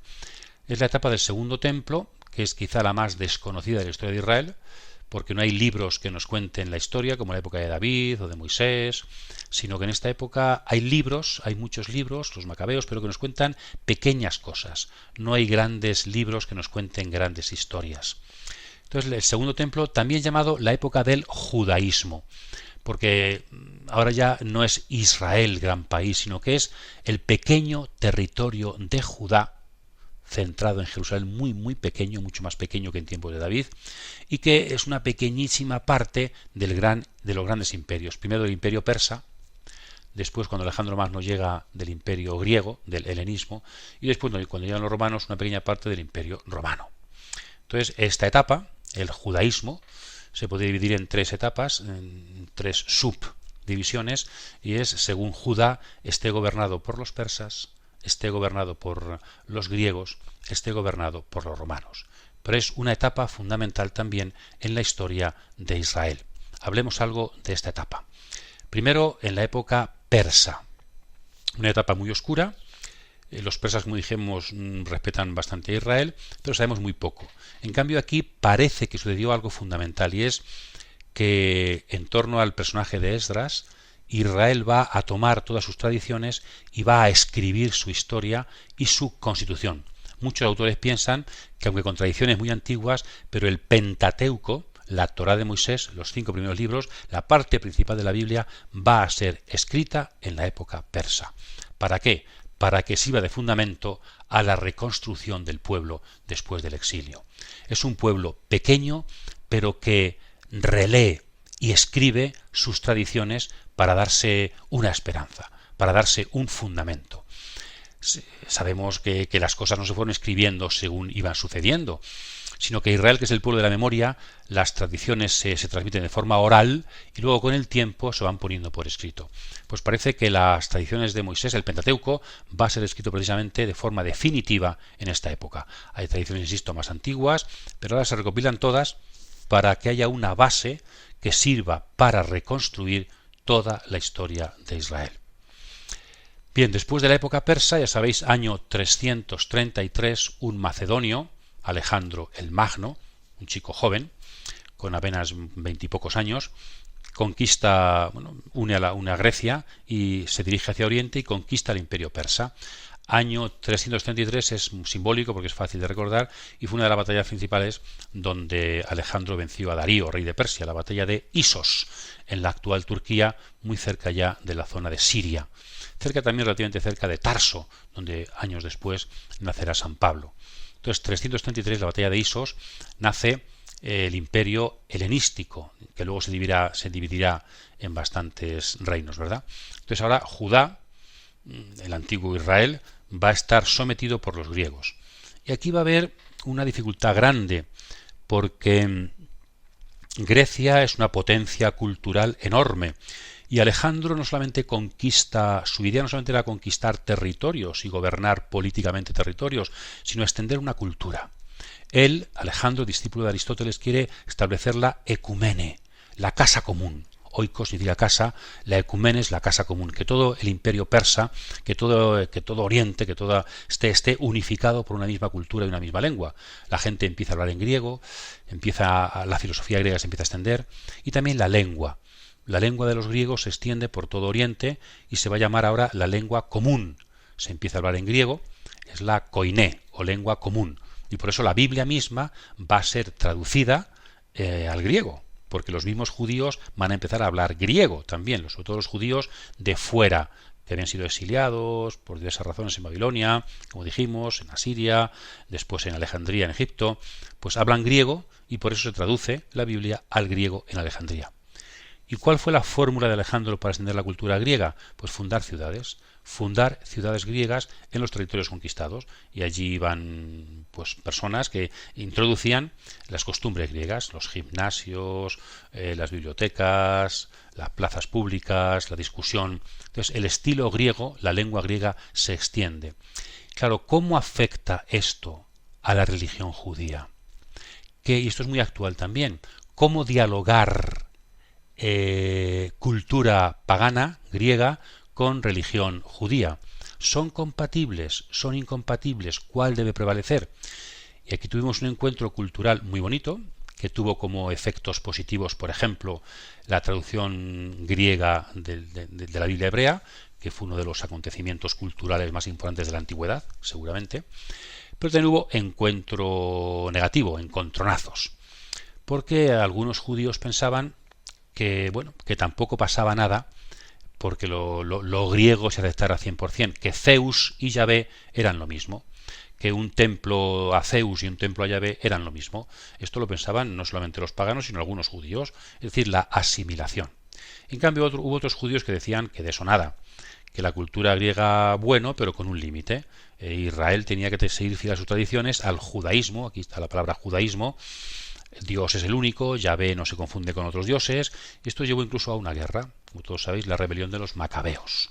Es la etapa del Segundo Templo, que es quizá la más desconocida de la historia de Israel, porque no hay libros que nos cuenten la historia, como la época de David o de Moisés, sino que en esta época hay libros, hay muchos libros, los macabeos, pero que nos cuentan pequeñas cosas. No hay grandes libros que nos cuenten grandes historias. Entonces, el Segundo Templo, también llamado la época del judaísmo, porque ahora ya no es Israel gran país, sino que es el pequeño territorio de Judá, centrado en Jerusalén, muy muy pequeño, mucho más pequeño que en tiempos de David, y que es una pequeñísima parte de los grandes imperios. Primero del imperio persa, después cuando Alejandro Magno llega del imperio griego, del helenismo, y después cuando llegan los romanos, una pequeña parte del imperio romano. Entonces, esta etapa, el judaísmo, se puede dividir en tres etapas, en tres subdivisiones, y es según Judá esté gobernado por los persas, esté gobernado por los griegos, esté gobernado por los romanos. Pero es una etapa fundamental también en la historia de Israel. Hablemos algo de esta etapa. Primero, en la época persa, una etapa muy oscura. Los persas, como dijimos, respetan bastante a Israel, pero sabemos muy poco. En cambio, aquí parece que sucedió algo fundamental, y es que en torno al personaje de Esdras, Israel va a tomar todas sus tradiciones y va a escribir su historia y su constitución. Muchos autores piensan que, aunque con tradiciones muy antiguas, pero el Pentateuco, la Torá de Moisés, los 5 primeros libros, la parte principal de la Biblia, va a ser escrita en la época persa. ¿Para qué? Para que sirva de fundamento a la reconstrucción del pueblo después del exilio. Es un pueblo pequeño, pero que relee y escribe sus tradiciones para darse una esperanza, para darse un fundamento. Sabemos que las cosas no se fueron escribiendo según iban sucediendo, sino que Israel, que es el pueblo de la memoria, las tradiciones se transmiten de forma oral y luego con el tiempo se van poniendo por escrito. Pues parece que las tradiciones de Moisés, el Pentateuco, va a ser escrito precisamente de forma definitiva en esta época. Hay tradiciones, insisto, más antiguas, pero ahora se recopilan todas para que haya una base que sirva para reconstruir toda la historia de Israel. Bien, después de la época persa, ya sabéis, año 333, un macedonio, Alejandro el Magno, un chico joven, con apenas 20 y pocos años, une a Grecia y se dirige hacia Oriente y conquista el Imperio persa. Año 333 es simbólico porque es fácil de recordar y fue una de las batallas principales donde Alejandro venció a Darío, rey de Persia, la batalla de Isos, en la actual Turquía, muy cerca ya de la zona de Siria. Cerca también, relativamente cerca de Tarso, donde años después nacerá San Pablo. Entonces, 333, la batalla de Isos, nace el imperio helenístico, que luego se dividirá en bastantes reinos, ¿verdad? Entonces ahora Judá, el antiguo Israel, va a estar sometido por los griegos. Y aquí va a haber una dificultad grande, porque Grecia es una potencia cultural enorme, y Alejandro no solamente conquista, su idea no solamente era conquistar territorios y gobernar políticamente territorios, sino extender una cultura. Él, Alejandro, discípulo de Aristóteles, quiere establecer la ecumene, la casa común. Oikos significa casa, la ecumene es la casa común, que todo el imperio persa, que todo Oriente, que todo esté unificado por una misma cultura y una misma lengua. La gente empieza a hablar en griego, la filosofía griega se empieza a extender, y también la lengua. La lengua de los griegos se extiende por todo Oriente y se va a llamar ahora la lengua común. Se empieza a hablar en griego, es la koiné, o lengua común. Y por eso la Biblia misma va a ser traducida al griego, porque los mismos judíos van a empezar a hablar griego también, sobre todo los judíos de fuera, que habían sido exiliados por diversas razones en Babilonia, como dijimos, en Asiria, después en Alejandría, en Egipto, pues hablan griego y por eso se traduce la Biblia al griego en Alejandría. ¿Y cuál fue la fórmula de Alejandro para extender la cultura griega? Pues fundar ciudades griegas en los territorios conquistados, y allí iban pues personas que introducían las costumbres griegas, los gimnasios, las bibliotecas, las plazas públicas, la discusión. Entonces el estilo griego, la lengua griega se extiende. Claro, ¿cómo afecta esto a la religión judía? Y esto es muy actual también. ¿Cómo dialogar cultura pagana, griega, con religión judía? ¿Son compatibles? ¿Son incompatibles? ¿Cuál debe prevalecer? Y aquí tuvimos un encuentro cultural muy bonito, que tuvo como efectos positivos, por ejemplo, la traducción griega de la Biblia hebrea, que fue uno de los acontecimientos culturales más importantes de la antigüedad, seguramente. Pero también hubo encuentro negativo, encontronazos, porque algunos judíos pensaban que tampoco pasaba nada porque lo griego se aceptara 100%, que Zeus y Yahvé eran lo mismo, que un templo a Zeus y un templo a Yahvé eran lo mismo. Esto lo pensaban no solamente los paganos, sino algunos judíos, es decir, la asimilación. En cambio, hubo otros judíos que decían que de eso nada, que la cultura griega, bueno, pero con un límite. Israel tenía que seguir fiel a sus tradiciones, al judaísmo, aquí está la palabra judaísmo. Dios es el único, Yahvé no se confunde con otros dioses. Esto llevó incluso a una guerra, como todos sabéis, la rebelión de los macabeos,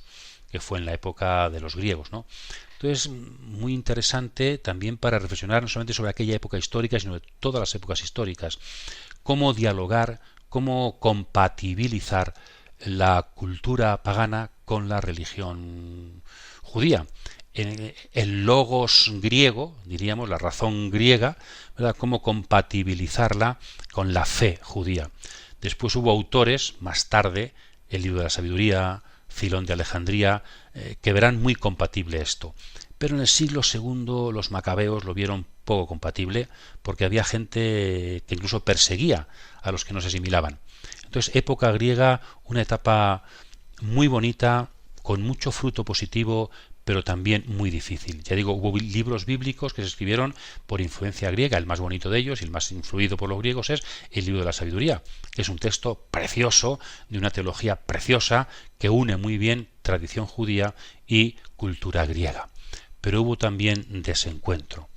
que fue en la época de los griegos, ¿no? Entonces, muy interesante también para reflexionar no solamente sobre aquella época histórica, sino de todas las épocas históricas. Cómo dialogar, cómo compatibilizar la cultura pagana con la religión judía. El logos griego, diríamos, la razón griega, ¿verdad? Cómo compatibilizarla con la fe judía. Después hubo autores, más tarde, el libro de la sabiduría, Filón de Alejandría, que verán muy compatible esto. Pero en el siglo II los macabeos lo vieron poco compatible, porque había gente que incluso perseguía a los que no se asimilaban. Entonces, época griega, una etapa muy bonita, con mucho fruto positivo, pero también muy difícil. Ya digo, hubo libros bíblicos que se escribieron por influencia griega. El más bonito de ellos y el más influido por los griegos es el libro de la sabiduría, que es un texto precioso, de una teología preciosa, que une muy bien tradición judía y cultura griega. Pero hubo también desencuentro.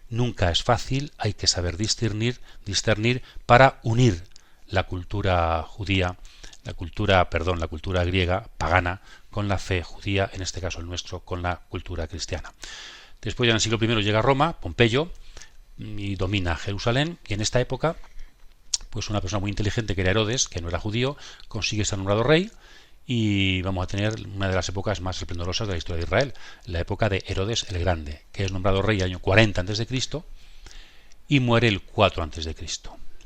Nunca es fácil, hay que saber discernir para unir la cultura judía, la cultura griega, pagana, con la fe judía, en este caso el nuestro, con la cultura cristiana. Después, ya en el siglo I llega a Roma, Pompeyo, y domina Jerusalén, y en esta época, pues una persona muy inteligente que era Herodes, que no era judío, consigue ser nombrado rey, y vamos a tener una de las épocas más esplendorosas de la historia de Israel, la época de Herodes el Grande, que es nombrado rey año 40 a.C. y muere el 4 a.C.,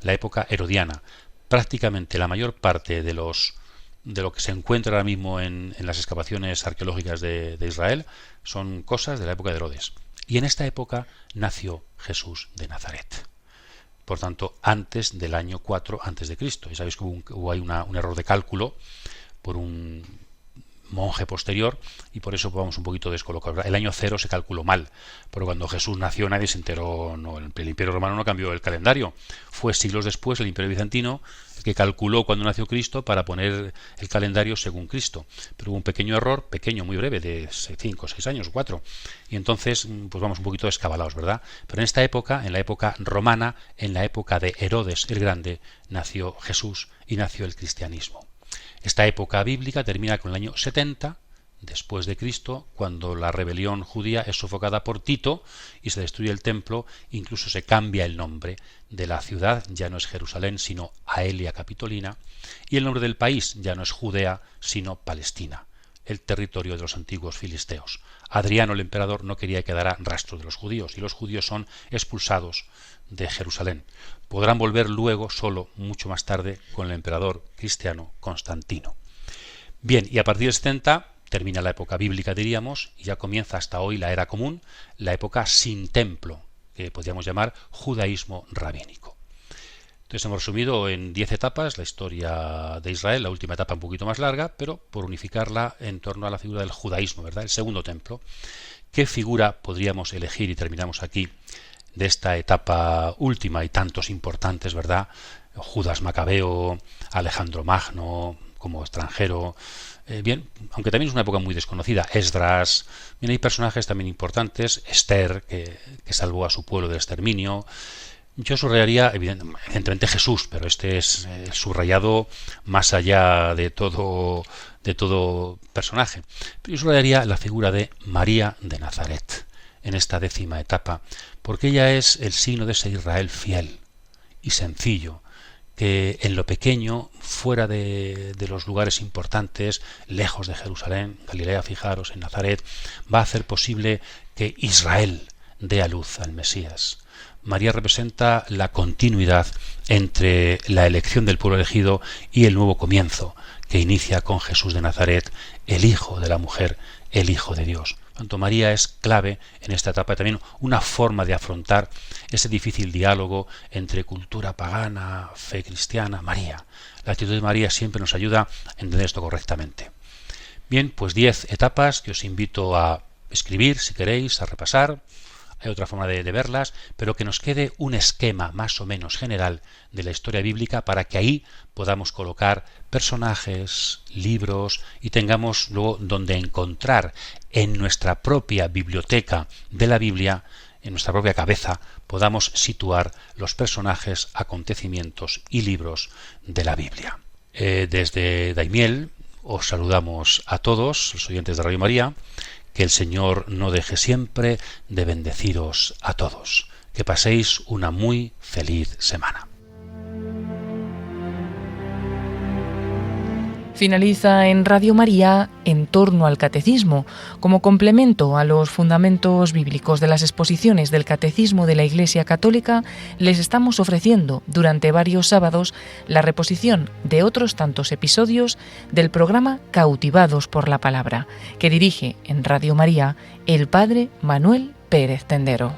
la época herodiana. prácticamente la mayor parte de lo que se encuentra ahora mismo en las excavaciones arqueológicas de Israel son cosas de la época de Herodes. Y en esta época nació Jesús de Nazaret. Por tanto, antes del año 4 a.C. Y sabéis que hubo ahí un error de cálculo por un monje posterior, y por eso vamos un poquito descolocados. El año 0 se calculó mal, porque cuando Jesús nació nadie se enteró, no, el Imperio Romano no cambió el calendario. Fue siglos después el Imperio Bizantino el que calculó cuando nació Cristo para poner el calendario según Cristo. Pero hubo un pequeño error, pequeño, muy breve, de 5, 6 años, 4. Y entonces pues vamos un poquito descabalados, ¿verdad? Pero en esta época, en la época romana, en la época de Herodes el Grande, nació Jesús y nació el cristianismo. Esta época bíblica termina con el año 70 después de Cristo, cuando la rebelión judía es sofocada por Tito y se destruye el templo. Incluso se cambia el nombre de la ciudad, ya no es Jerusalén sino Aelia Capitolina, y el nombre del país ya no es Judea sino Palestina, el territorio de los antiguos filisteos. Adriano el emperador no quería que quedara rastro de los judíos, y los judíos son expulsados de Jerusalén. Podrán volver luego solo mucho más tarde con el emperador cristiano Constantino. Bien, y a partir del 70 termina la época bíblica, diríamos, y ya comienza hasta hoy la era común, la época sin templo, que podríamos llamar judaísmo rabínico. Entonces hemos resumido en 10 etapas la historia de Israel, la última etapa un poquito más larga, pero por unificarla en torno a la figura del judaísmo, ¿verdad? El segundo templo. ¿Qué figura podríamos elegir, y terminamos aquí, de esta etapa última y tantos importantes, ¿verdad? Judas Macabeo, Alejandro Magno como extranjero, bien, aunque también es una época muy desconocida, Esdras, bien, hay personajes también importantes, Esther, que salvó a su pueblo del exterminio. Yo subrayaría evidentemente Jesús, pero este es subrayado más allá de todo personaje. Pero yo subrayaría la figura de María de Nazaret en esta 10ª etapa, porque ella es el signo de ese Israel fiel y sencillo, que en lo pequeño, fuera de los lugares importantes, lejos de Jerusalén, Galilea, fijaros, en Nazaret, va a hacer posible que Israel dé a luz al Mesías. María representa la continuidad entre la elección del pueblo elegido y el nuevo comienzo que inicia con Jesús de Nazaret, el Hijo de la mujer, el Hijo de Dios. Tanto María es clave en esta etapa, también una forma de afrontar ese difícil diálogo entre cultura pagana, fe cristiana. María, la actitud de María siempre nos ayuda a entender esto correctamente. Bien, pues 10 etapas que os invito a escribir, si queréis, a repasar. Hay otra forma de verlas, pero que nos quede un esquema más o menos general de la historia bíblica para que ahí podamos colocar personajes, libros, y tengamos luego donde encontrar en nuestra propia biblioteca de la Biblia, en nuestra propia cabeza, podamos situar los personajes, acontecimientos y libros de la Biblia. Desde Daimiel os saludamos a todos, los oyentes de Radio María. Que el Señor no deje siempre de bendeciros a todos. Que paséis una muy feliz semana. Finaliza en Radio María En torno al Catecismo, como complemento a los fundamentos bíblicos de las exposiciones del Catecismo de la Iglesia Católica. Les estamos ofreciendo durante varios sábados la reposición de otros tantos episodios del programa Cautivados por la Palabra, que dirige en Radio María el Padre Manuel Pérez Tendero.